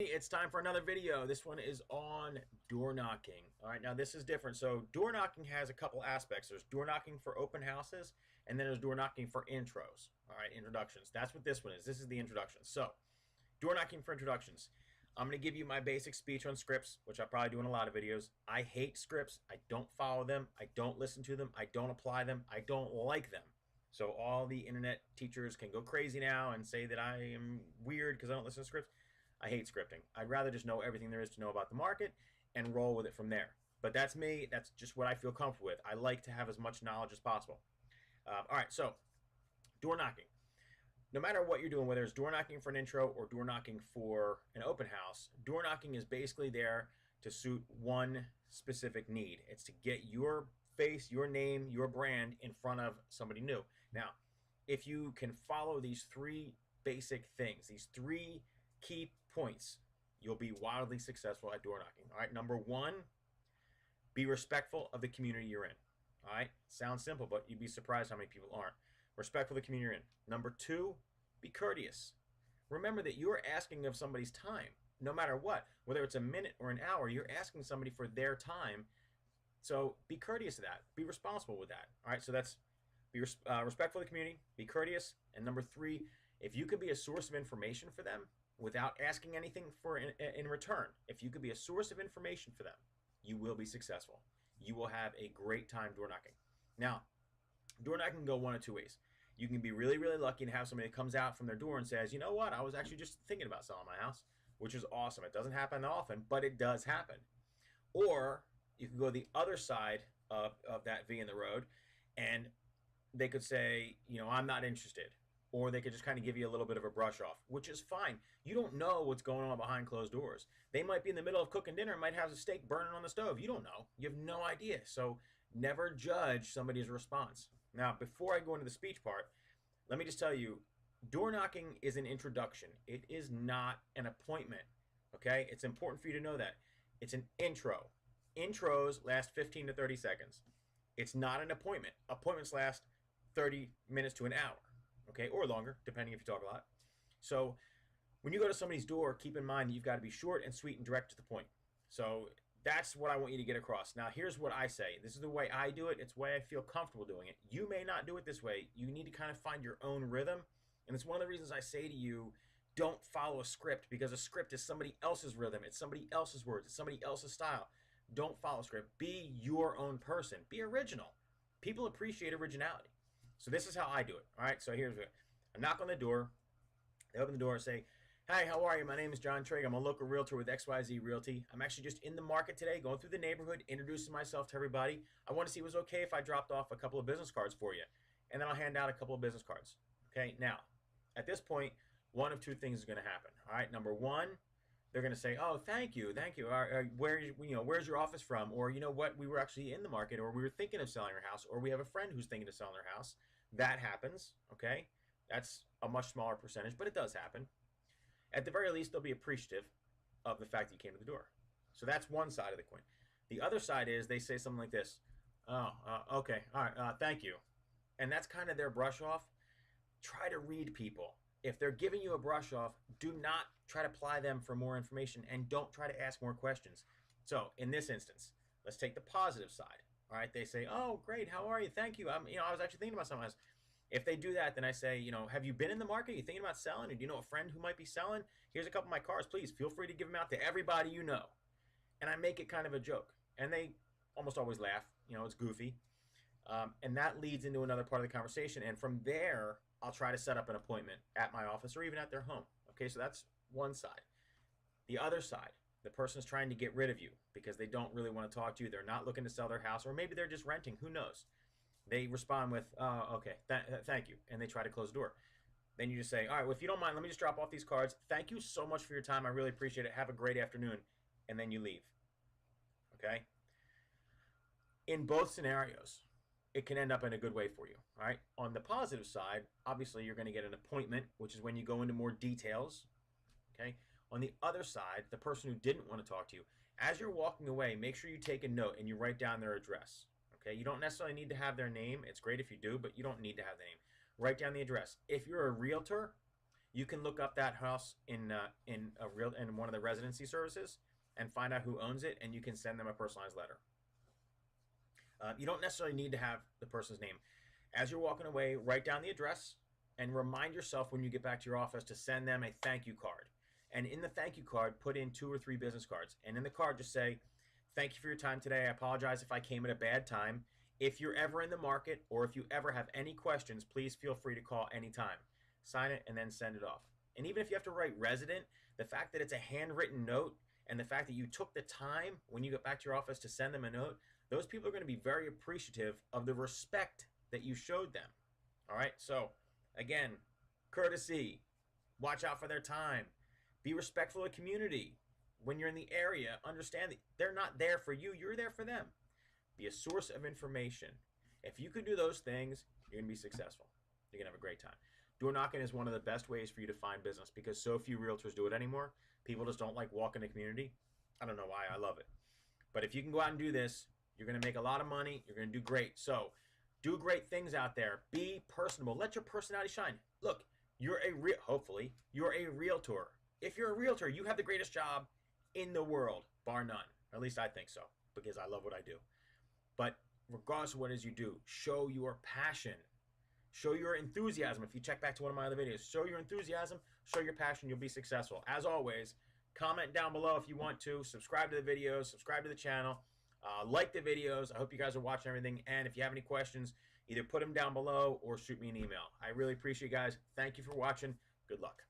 It's time for another video. This one is on door knocking. All right, now this is different. So door knocking has a couple aspects. There's door knocking for open houses, and then there's door knocking for intros. All right, introductions. That's what this one is. This is the introduction. So door knocking for introductions. I'm going to give you my basic speech on scripts, which I probably do in a lot of videos. I hate scripts. I don't follow them. I don't listen to them. I don't apply them. I don't like them. So all the internet teachers can go crazy now and say that I am weird because I don't listen to scripts. I hate scripting. I'd rather just know everything there is to know about the market and roll with it from there. But that's me. That's just what I feel comfortable with. I like to have as much knowledge as possible. All right, so door knocking. No matter what you're doing, whether it's door knocking for an intro or door knocking for an open house, door knocking is basically there to suit one specific need. It's to get your face, your name, your brand in front of somebody new. Now, if you can follow these three basic things, these three key points, you'll be wildly successful at door knocking. All right, number one, be respectful of the community you're in. All right, sounds simple, but you'd be surprised how many people aren't. Respectful of the community you're in. Number two, be courteous. Remember that you're asking of somebody's time, no matter what, whether it's a minute or an hour, you're asking somebody for their time. So be courteous of that. Be responsible with that. All right, so that's be respectful of the community, be courteous, and number three, if you could be a source of information for them, without asking anything for in return, if you could be a source of information for them, you will be successful. You will have a great time door knocking. Now, door knocking can go one of two ways. You can be really, really lucky and have somebody that comes out from their door and says, you know what, I was actually just thinking about selling my house, which is awesome. It doesn't happen that often, but it does happen. Or you can go the other side of that V in the road, and they could say, you know, I'm not interested. Or they could just kind of give you a little bit of a brush off, which is fine. You don't know what's going on behind closed doors. They might be in the middle of cooking dinner, might have a steak burning on the stove. You don't know. You have no idea. So never judge somebody's response. Now, before I go into the speech part, let me just tell you, door knocking is an introduction. It is not an appointment. Okay? It's important for you to know that. It's an intro. Intros last 15 to 30 seconds. It's not an appointment. Appointments last 30 minutes to an hour. Okay, or longer, depending if you talk a lot. So when you go to somebody's door, keep in mind that you've got to be short and sweet and direct to the point. So that's what I want you to get across. Now, here's what I say. This is the way I do it. It's the way I feel comfortable doing it. You may not do it this way. You need to kind of find your own rhythm. And it's one of the reasons I say to you, don't follow a script, because a script is somebody else's rhythm. It's somebody else's words. It's somebody else's style. Don't follow a script. Be your own person. Be original. People appreciate originality. So this is how I do it. All right, so here's it. I knock on the door. They open the door and say, hi, how are you? My name is John Trigg. I'm a local realtor with XYZ Realty. I'm actually just in the market today, going through the neighborhood, introducing myself to everybody. I want to see if it was okay if I dropped off a couple of business cards for you. And then I'll hand out a couple of business cards. Okay, now, at this point, one of two things is going to happen. All right, number one, they're going to say, oh, thank you. Where's your office from? Or, you know what, we were actually in the market, or we were thinking of selling our house, or we have a friend who's thinking of selling their house. That happens, okay? That's a much smaller percentage, but it does happen. At the very least, they'll be appreciative of the fact that you came to the door. So that's one side of the coin. The other side is they say something like this, okay, all right, thank you. And that's kind of their brush off. Try to read people. If they're giving you a brush off, do not try to ply them for more information, and don't try to ask more questions. So in this instance, let's take the positive side. All right, they say, oh, great, how are you? Thank you. I was actually thinking about something else. If they do that, then I say, have you been in the market? Are you thinking about selling? Or do you know a friend who might be selling? Here's a couple of my cards. Please feel free to give them out to everybody you know. And I make it kind of a joke. And they almost always laugh. It's goofy. And that leads into another part of the conversation. And from there, I'll try to set up an appointment at my office or even at their home. Okay, so that's one side. The other side, the person is trying to get rid of you because they don't really want to talk to you. They're not looking to sell their house, or maybe they're just renting. Who knows? They respond with, okay, thank you, and they try to close the door. Then you just say, all right, well, if you don't mind, let me just drop off these cards. Thank you so much for your time. I really appreciate it. Have a great afternoon. And then you leave. Okay? In both scenarios, it can end up in a good way for you. All right? On the positive side, obviously you're going to get an appointment, which is when you go into more details. Okay? On the other side, the person who didn't want to talk to you, as you're walking away, make sure you take a note and you write down their address. Okay? You don't necessarily need to have their name. It's great if you do, but you don't need to have the name. Write down the address. If you're a realtor, You can look up that house in one of the residency services and find out who owns it, and you can send them a personalized letter. You don't necessarily need to have the person's name. As you're walking away, write down the address and remind yourself when you get back to your office to send them a thank you card. And in the thank you card, put in 2 or 3 business cards. And in the card, just say, thank you for your time today. I apologize if I came at a bad time. If you're ever in the market or if you ever have any questions, please feel free to call anytime. Sign it and then send it off. And even if you have to write resident, the fact that it's a handwritten note and the fact that you took the time when you get back to your office to send them a note, those people are going to be very appreciative of the respect that you showed them. All right, so again, courtesy, watch out for their time, be respectful of the community. When you're in the area, understand that they're not there for you, you're there for them. Be a source of information. If you can do those things, you're going to be successful. You're going to have a great time. Door knocking is one of the best ways for you to find business because so few realtors do it anymore. People just don't like walking the community. I don't know why. I love it. But if you can go out and do this, you're going to make a lot of money. You're going to do great. So do great things out there. Be personable. Let your personality shine. Look, hopefully, you're a realtor. If you're a realtor, you have the greatest job in the world, bar none. Or at least I think so, because I love what I do. But regardless of what it is you do, show your passion. Show your enthusiasm. If you check back to one of my other videos, show your enthusiasm, show your passion, you'll be successful. As always, comment down below if you want to. Subscribe to the videos, subscribe to the channel. Like the videos. I hope you guys are watching everything. And if you have any questions, either put them down below or shoot me an email. I really appreciate you guys. Thank you for watching. Good luck.